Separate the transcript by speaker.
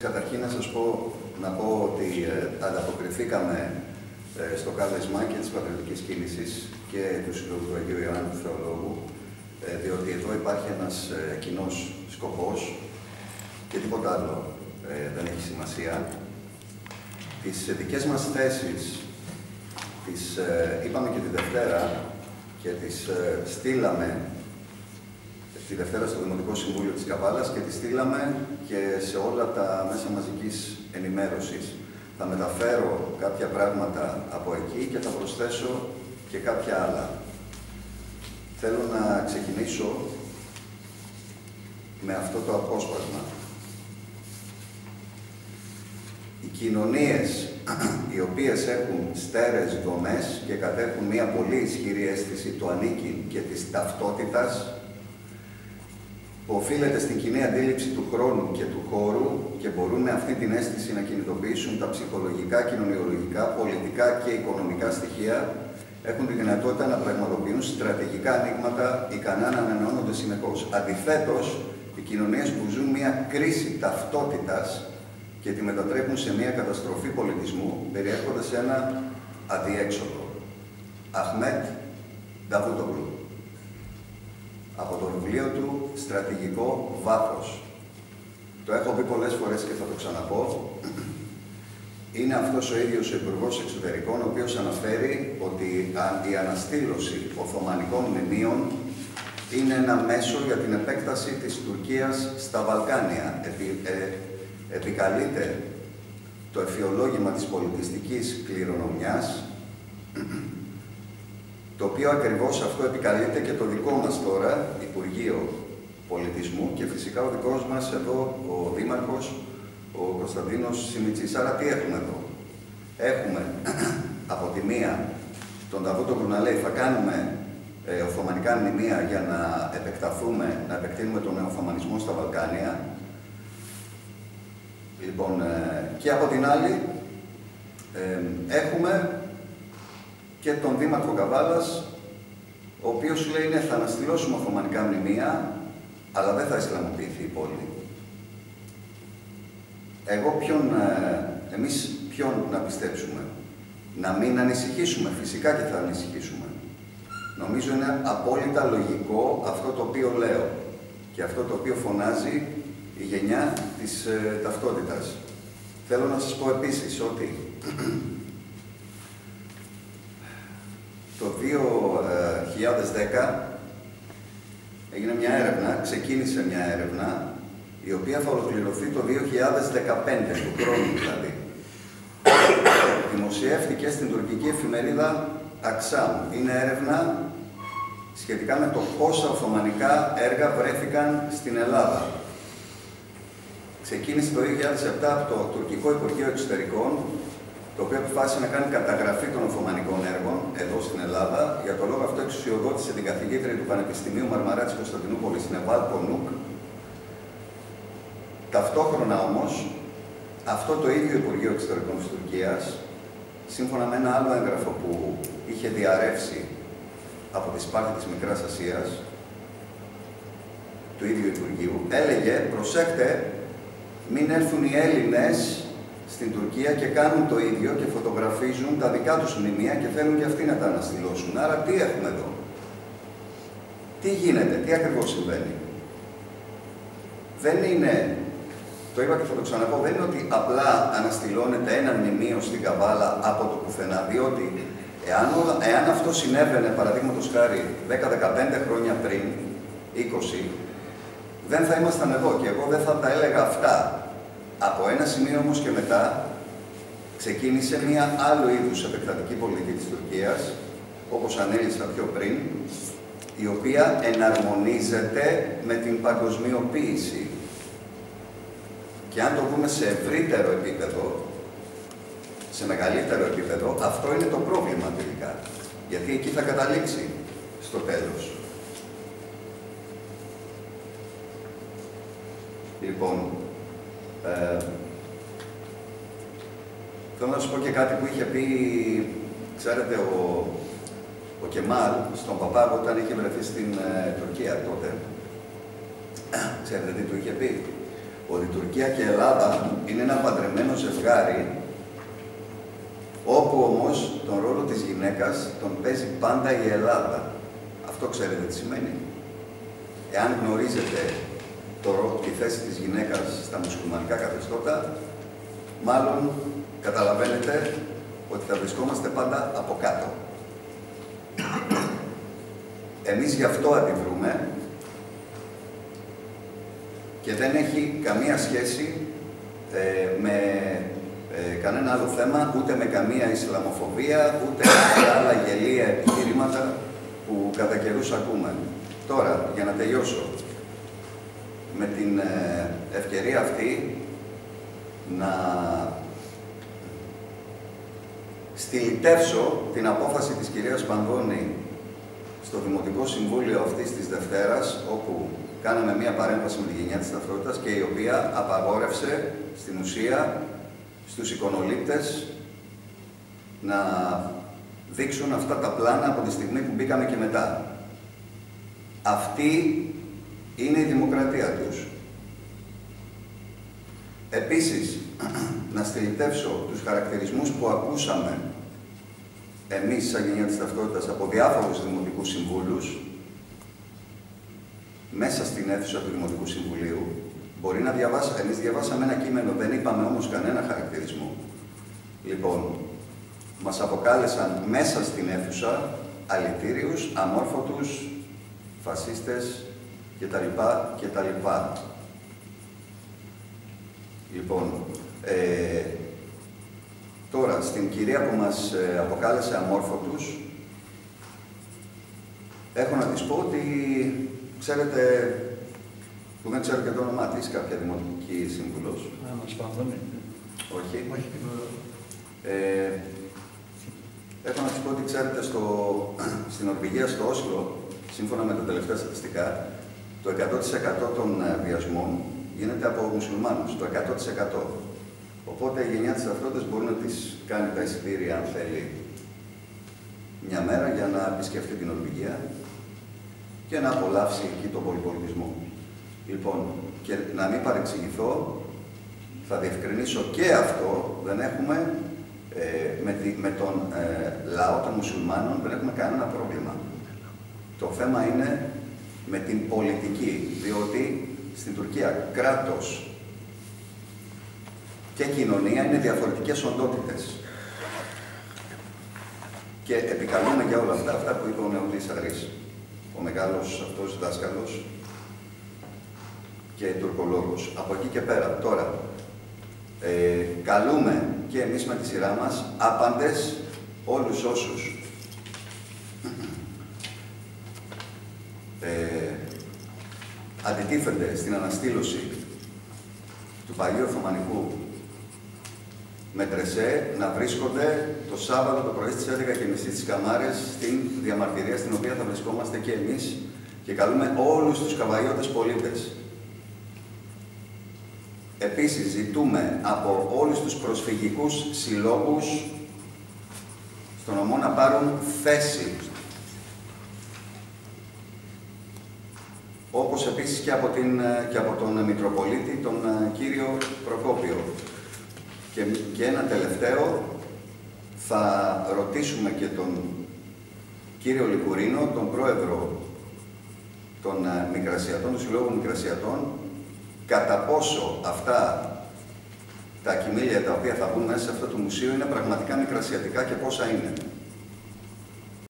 Speaker 1: Καταρχήν να πω ότι ανταποκριθήκαμε στο κάλεσμα και της πατριωτικής κίνησης και του Συλλόγου του Αγίου Ιωάννου του Θεολόγου, διότι εδώ υπάρχει ένας κοινός σκοπός και τίποτα άλλο δεν έχει σημασία. Τις δικές μας θέσεις τις είπαμε και τη Δευτέρα και τις στείλαμε τη Δευτέρα στο Δημοτικό Συμβούλιο της Καβάλας και τη στείλαμε και σε όλα τα μέσα μαζικής ενημέρωσης. Θα μεταφέρω κάποια πράγματα από εκεί και θα προσθέσω και κάποια άλλα. Θέλω να ξεκινήσω με αυτό το απόσπασμα. Οι κοινωνίες οι οποίες έχουν στέρεες δομές και κατέχουν μια πολύ ισχυρή αίσθηση του ανήκειν και της ταυτότητας, που οφείλεται στην κοινή αντίληψη του χρόνου και του χώρου και μπορούν με αυτή την αίσθηση να κινητοποιήσουν τα ψυχολογικά, κοινωνιολογικά, πολιτικά και οικονομικά στοιχεία, έχουν τη δυνατότητα να πραγματοποιούν στρατηγικά ανοίγματα ικανά να ανανεώνονται συνεχώς. Αντιθέτως, οι κοινωνίες που ζουν μια κρίση ταυτότητας και τη μετατρέπουν σε μια καταστροφή πολιτισμού, περιέρχονται σε ένα αδιέξοδο. Αχμέτ Νταβούτογλου. Από το βιβλίο του «Στρατηγικό βάθος». Το έχω πει πολλές φορές και θα το ξαναπώ. Είναι αυτός ο ίδιος ο Υπουργός Εξωτερικών, ο οποίος αναφέρει ότι η αναστήλωση Οθωμανικών μνημείων είναι ένα μέσο για την επέκταση της Τουρκίας στα Βαλκάνια. Επικαλείται το εφιολόγημα της πολιτιστικής κληρονομιάς, το οποίο ακριβώς αυτό επικαλείται και το δικό μας τώρα Υπουργείο Πολιτισμού και φυσικά ο δικός μας εδώ, ο Δήμαρχος, ο Κωνσταντίνος Σιμιτσής. Άρα τι έχουμε εδώ? Έχουμε από τη μία τον Νταβούτογλου να λέει θα κάνουμε Οθωμανικά μνημεία για να επεκταθούμε, να επεκτείνουμε τον νεοοθωμανισμό στα Βαλκάνια. Λοιπόν, και από την άλλη έχουμε και τον Δήμαρχο Καβάλας, ο οποίος σου λέει ναι, θα αναστηλώσουμε Οθωμανικά μνημεία, αλλά δεν θα ισλαμοποιηθεί η πόλη. Εμείς ποιον να πιστέψουμε? Να μην ανησυχήσουμε? Φυσικά και θα ανησυχήσουμε. Νομίζω είναι απόλυτα λογικό αυτό το οποίο λέω και αυτό το οποίο φωνάζει η γενιά της ταυτότητας. Θέλω να σας πω επίσης ότι το 2010 έγινε μια έρευνα, ξεκίνησε μια έρευνα, η οποία θα ολοκληρωθεί το 2015, του χρόνου δηλαδή. Δημοσιεύτηκε στην τουρκική εφημερίδα Αξάμ. Είναι έρευνα σχετικά με το πόσα οθωμανικά έργα βρέθηκαν στην Ελλάδα. Ξεκίνησε το 2007 από το τουρκικό Υπουργείο Εξωτερικών, το οποίο αποφάσισε να κάνει καταγραφή των Οθωμανικών έργων εδώ στην Ελλάδα. Για τον λόγο αυτό εξουσιοδότησε την καθηγήτρια του Πανεπιστημίου Μαρμαρά της Κωνσταντινούπολης, Νεβάλ Πονούκ. Ταυτόχρονα όμως, αυτό το ίδιο Υπουργείο Εξωτερικών της Τουρκίας, σύμφωνα με ένα άλλο έγγραφο που είχε διαρρεύσει από τη Σπάρτη της Μικράς Ασίας, του ίδιου Υπουργείου, έλεγε, προσέχτε, μην έρθουν οι Έλληνες στην Τουρκία και κάνουν το ίδιο και φωτογραφίζουν τα δικά τους μνημεία και θέλουν και αυτοί να τα αναστηλώσουν. Άρα τι έχουμε εδώ? Τι γίνεται? Τι ακριβώς συμβαίνει? Δεν είναι, το είπα και θα το ξαναπώ, δεν είναι ότι απλά αναστηλώνεται ένα μνημείο στην Καβάλα από το πουθενά, διότι εάν αυτό συνέβαινε, παραδείγματος χάρη, 10-15 χρόνια πριν, 20, δεν θα ήμασταν εδώ και εγώ δεν θα τα έλεγα αυτά. Από ένα σημείο όμως και μετά ξεκίνησε μία άλλου είδους επεκτατική πολιτική της Τουρκίας, όπως ανέλησα πιο πριν, η οποία εναρμονίζεται με την παγκοσμιοποίηση. Και αν το δούμε σε ευρύτερο επίπεδο, σε μεγαλύτερο επίπεδο, αυτό είναι το πρόβλημα τελικά. Γιατί εκεί θα καταλήξει στο τέλος. Λοιπόν, θέλω να σας πω και κάτι που είχε πει, ξέρετε, ο Κεμάλ στον Παπάγο όταν είχε βρεθεί στην Τουρκία τότε. Ξέρετε τι του είχε πει? ότι Τουρκία και Ελλάδα είναι ένα παντρεμένο ζευγάρι, όπου όμως τον ρόλο της γυναίκας τον παίζει πάντα η Ελλάδα. Αυτό ξέρετε τι σημαίνει? Εάν γνωρίζετε τη θέση της γυναίκας στα μουσουλμανικά καθεστώτα, μάλλον καταλαβαίνετε ότι θα βρισκόμαστε πάντα από κάτω. Εμείς γι' αυτό αντιδρούμε και δεν έχει καμία σχέση με κανένα άλλο θέμα, ούτε με καμία Ισλαμοφοβία, ούτε με άλλα γελία επιχειρήματα που κατά καιρούς ακούμε. Τώρα, για να τελειώσω, με την ευκαιρία αυτή να στυλιτεύσω την απόφαση της κυρίας Πανδώνη στο Δημοτικό Συμβούλιο αυτής της Δευτέρας, όπου κάναμε μία παρέμβαση με τη γενιά της ταυτότητας και η οποία απαγόρευσε στην ουσία στους εικονολήπτες να δείξουν αυτά τα πλάνα από τη στιγμή που μπήκαμε και μετά. Αυτή είναι η δημοκρατία τους. Επίσης, να στυλιτεύσω τους χαρακτηρισμούς που ακούσαμε εμείς, σαν γενιά της ταυτότητας, από διάφορους δημοτικούς συμβούλους, μέσα στην αίθουσα του Δημοτικού Συμβουλίου. Μπορεί να διαβάσει, εμείς διαβάσαμε ένα κείμενο, δεν είπαμε όμως κανένα χαρακτηρισμό. Λοιπόν, μας αποκάλεσαν μέσα στην αίθουσα αλητήριους, αμόρφωτους, φασίστες κτλ. Λοιπόν, τώρα, στην κυρία που μας αποκάλεσε αμόρφωτους, έχω να της πω ότι, ξέρετε, που δεν ξέρω και το όνομά της, κάποια δημοτική σύμβουλος. Όχι. Έχω να της πω ότι, ξέρετε, στην Νορβηγία, στο Όσλο, σύμφωνα με τα τελευταία στατιστικά, το 100% των βιασμών γίνεται από μουσουλμάνους, το 100%. Οπότε η γενιά της ταυτότητας μπορεί να της κάνει τα εισιτήρια, αν θέλει, μια μέρα για να επισκεφτεί την Νορβηγία και να απολαύσει εκεί τον πολυπολιτισμό. Λοιπόν, και να μην παρεξηγηθώ, θα διευκρινίσω και αυτό, δεν έχουμε, με τον λαό των μουσουλμάνων δεν έχουμε κανένα πρόβλημα. Το θέμα είναι με την πολιτική, διότι στην Τουρκία κράτος και κοινωνία είναι διαφορετικές οντότητες. Και επικαλούμε για όλα αυτά που είπε ο Νεωτής Αρής, ο μεγάλος αυτός δάσκαλος και τουρκολόγος. Από εκεί και πέρα, τώρα, καλούμε και εμείς με τη σειρά μας άπαντες όλους όσους αντιτίθενται στην αναστήλωση του παλιού Οθωμανικού μετρεσέ να βρίσκονται το Σάββατο το πρωί στις 11:30 στις Καμάρες στην διαμαρτυρία στην οποία θα βρισκόμαστε και εμείς και καλούμε όλους τους καβαλιώτες πολίτες. Επίσης, ζητούμε από όλους τους προσφυγικούς συλλόγους στον νομό να πάρουν θέση. Όπως επίσης και από τον Μητροπολίτη, τον κύριο Προκόπιο. Και ένα τελευταίο, θα ρωτήσουμε και τον κύριο Λικουρίνο, τον πρόεδρο των Μικρασιατών, του Συλλόγου Μικρασιατών, κατά πόσο αυτά τα κοιμήλια τα οποία θα μπουν μέσα σε αυτό το μουσείο είναι πραγματικά μικρασιατικά και πόσα είναι.